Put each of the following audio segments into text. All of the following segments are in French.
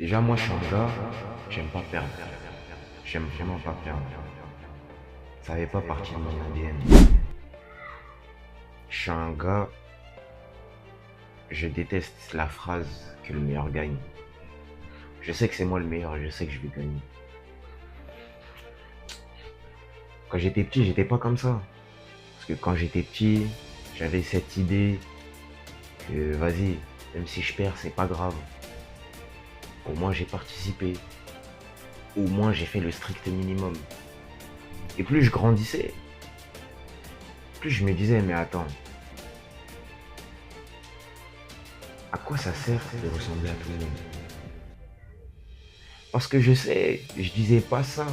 Déjà, moi, je suis un gars, j'aime pas perdre. J'aime vraiment pas perdre. Ça fait pas partie de mon ADN. Je suis un gars, je déteste la phrase que le meilleur gagne. Je sais que c'est moi le meilleur, je sais que je vais gagner. Quand j'étais petit, j'étais pas comme ça. Parce que quand j'étais petit, j'avais cette idée que vas-y, même si je perds, c'est pas grave. Au moins j'ai participé. Au moins j'ai fait le strict minimum. Et plus je grandissais, plus je me disais, mais attends, à quoi ça sert de ressembler à tout le monde? Parce que je sais, je disais pas ça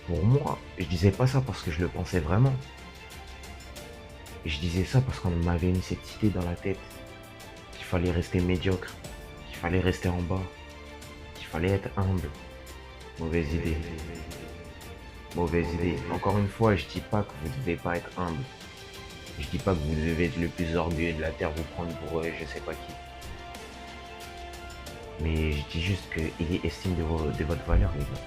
pour moi. Je disais pas ça parce que je le pensais vraiment. Je disais ça parce qu'on m'avait mis cette idée dans la tête qu'il fallait rester médiocre, qu'il fallait rester en bas, qu'il fallait être humble. Mauvaise idée. Mauvaise idée. Encore une fois, je dis pas que vous devez pas être humble. Je dis pas que vous devez être le plus orgueilleux de la terre, vous prendre pour je sais pas qui. Mais je dis juste qu'il est estime de votre valeur, les gars.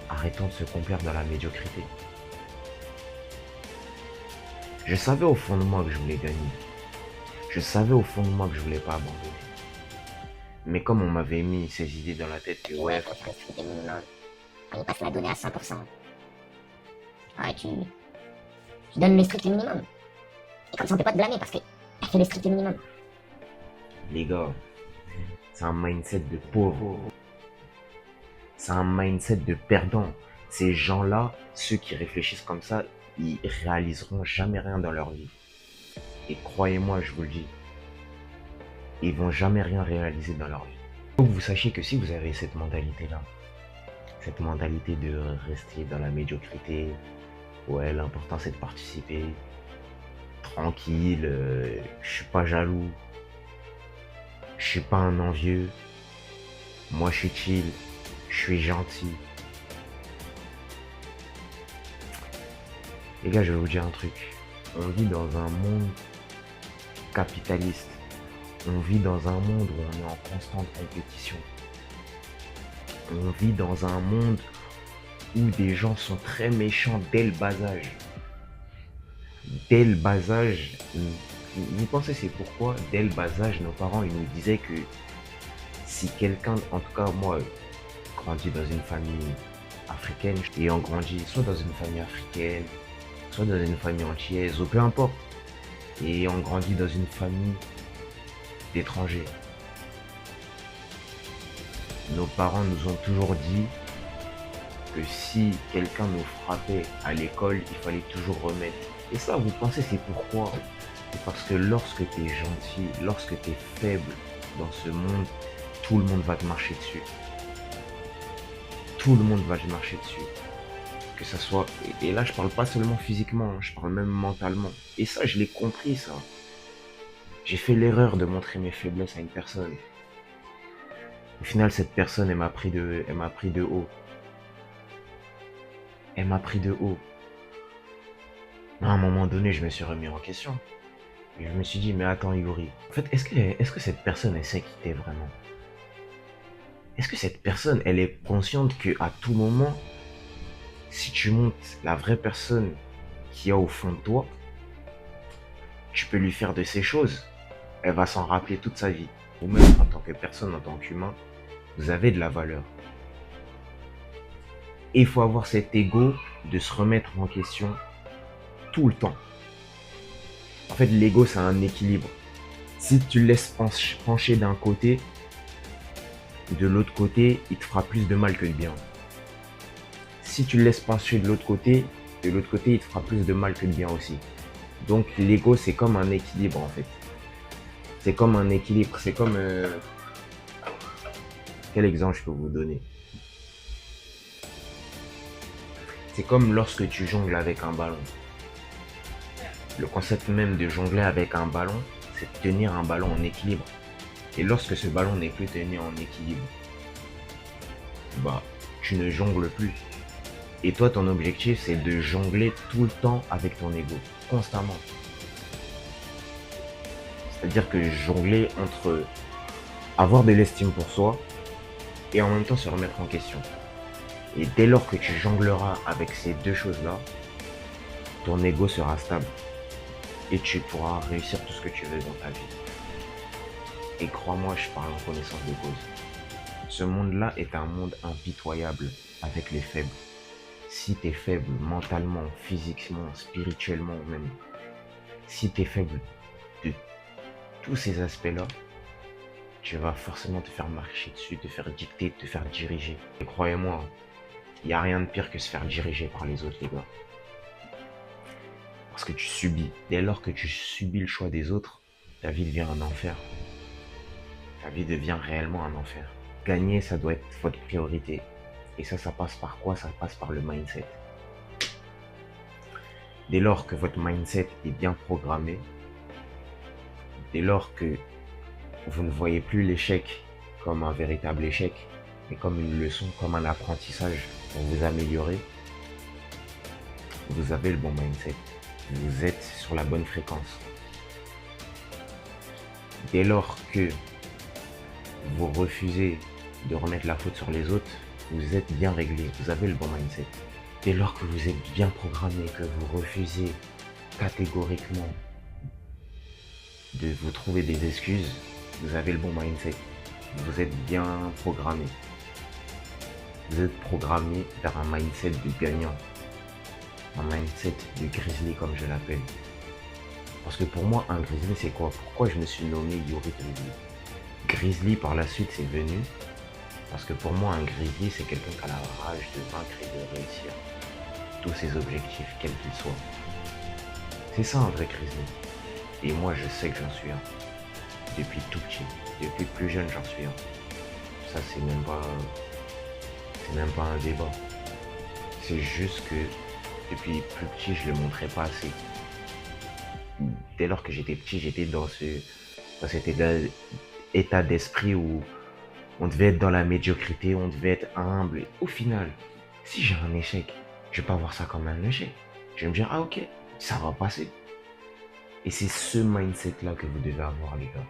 Arrêtons de se complaire dans la médiocrité. Je savais au fond de moi que je voulais gagner. Je savais au fond de moi que je voulais pas abandonner. Mais comme on m'avait mis ces idées dans la tête que ouais, Faut que tu minimum. On pas se la donner à 100%. Ouais, tu donnes le strict minimum. Et comme ça, on peut pas te blâmer parce que t'as fait le strict minimum. les gars, c'est un mindset de pauvre. C'est un mindset de perdant. Ces gens-là, ceux qui réfléchissent comme ça, ils réaliseront jamais rien dans leur vie. Et croyez-moi, je vous le dis, ils vont jamais rien réaliser dans leur vie. Il faut que vous sachiez que si vous avez cette mentalité-là, cette mentalité de rester dans la médiocrité, ouais, l'important c'est de participer, tranquille, je suis pas jaloux, je suis pas un envieux, moi je suis chill, je suis gentil. Les gars, je vais vous dire un truc. On vit dans un monde capitaliste. On vit dans un monde où on est en constante compétition. On vit dans un monde où des gens sont très méchants dès le bas âge. Dès le bas âge, vous pensez c'est pourquoi dès le bas âge, nos parents ils nous disaient que si quelqu'un, en tout cas moi, grandit dans une famille africaine, et on grandit soit dans une famille africaine, soit dans une famille antillaise, ou peu importe, et on grandit dans une famille d'étrangers. Nos parents nous ont toujours dit que si quelqu'un nous frappait à l'école, il fallait toujours remettre. Et ça, vous pensez, c'est pourquoi? C'est parce que lorsque tu es gentil, lorsque tu es faible dans ce monde, tout le monde va te marcher dessus. Tout le monde va te marcher dessus. Que ça soit... Et là, je parle pas seulement physiquement, je parle même mentalement. Et ça, je l'ai compris, ça. J'ai fait l'erreur de montrer mes faiblesses à une personne. Au final, cette personne, elle m'a pris de haut. Elle m'a pris de haut. À un moment donné, je me suis remis en question. Et je me suis dit, mais attends, Yuri. En fait, est-ce que cette personne, elle sait qui t'es vraiment? Est-ce que cette personne, elle est consciente que à tout moment, si tu montes la vraie personne qu'il y a au fond de toi, tu peux lui faire de ces choses. Elle va s'en rappeler toute sa vie. Vous-même, en tant que personne, en tant qu'humain, vous avez de la valeur. Et il faut avoir cet ego de se remettre en question tout le temps. En fait, l'ego, c'est un équilibre. Si tu le laisses pencher d'un côté, de l'autre côté, il te fera plus de mal que de bien. Si tu le laisses pencher de l'autre côté, il te fera plus de mal que de bien aussi. Donc, l'ego, c'est comme un équilibre, en fait. C'est comme un équilibre. C'est comme... Quel exemple je peux vous donner? C'est comme lorsque tu jongles avec un ballon. Le concept même de jongler avec un ballon, c'est de tenir un ballon en équilibre. Et lorsque ce ballon n'est plus tenu en équilibre, bah, tu ne jongles plus. Et toi, ton objectif, c'est de jongler tout le temps avec ton ego, constamment. C'est-à-dire que jongler entre avoir de l'estime pour soi et en même temps se remettre en question. Et dès lors que tu jongleras avec ces deux choses-là, ton ego sera stable et tu pourras réussir tout ce que tu veux dans ta vie. Et crois-moi, je parle en connaissance de cause. Ce monde-là est un monde impitoyable avec les faibles. Si tu es faible mentalement, physiquement, spirituellement même, si tu es faible de tous ces aspects-là, tu vas forcément te faire marcher dessus, te faire dicter, te faire diriger. Et croyez-moi, il n'y a rien de pire que se faire diriger par les autres, les gars. Parce que tu subis. Dès lors que tu subis le choix des autres, ta vie devient un enfer. Ta vie devient réellement un enfer. Gagner, ça doit être votre priorité. Et ça passe par quoi? Ça passe par le mindset. Dès lors que votre mindset est bien programmé, dès lors que vous ne voyez plus l'échec comme un véritable échec, mais comme une leçon, comme un apprentissage pour vous améliorer, vous avez le bon mindset. Vous êtes sur la bonne fréquence. Dès lors que vous refusez de remettre la faute sur les autres, vous êtes bien réglé, vous avez le bon mindset. Dès lors que vous êtes bien programmé, que vous refusez catégoriquement de vous trouver des excuses, vous avez le bon mindset. Vous êtes bien programmé. Vous êtes programmé vers un mindset de gagnant. Un mindset de grizzly comme je l'appelle. Parce que pour moi, un grizzly c'est quoi? Pourquoi je me suis nommé Yuri Grizzly? Grizzly par la suite c'est venu parce que pour moi un grizzly c'est quelqu'un qui a la rage de vaincre et de réussir tous ses objectifs quels qu'ils soient. C'est ça un vrai grizzly. Et moi je sais que j'en suis un. Depuis tout petit, depuis plus jeune j'en suis un. Ça c'est même pas un débat. C'est juste que depuis plus petit je le montrais pas assez. Dès lors que j'étais petit, j'étais dans cet état d'esprit où on devait être dans la médiocrité, on devait être humble. Et au final, si j'ai un échec, je vais pas voir ça comme un échec. Je vais me dire, ah ok, ça va passer. Et c'est ce mindset-là que vous devez avoir, les gars.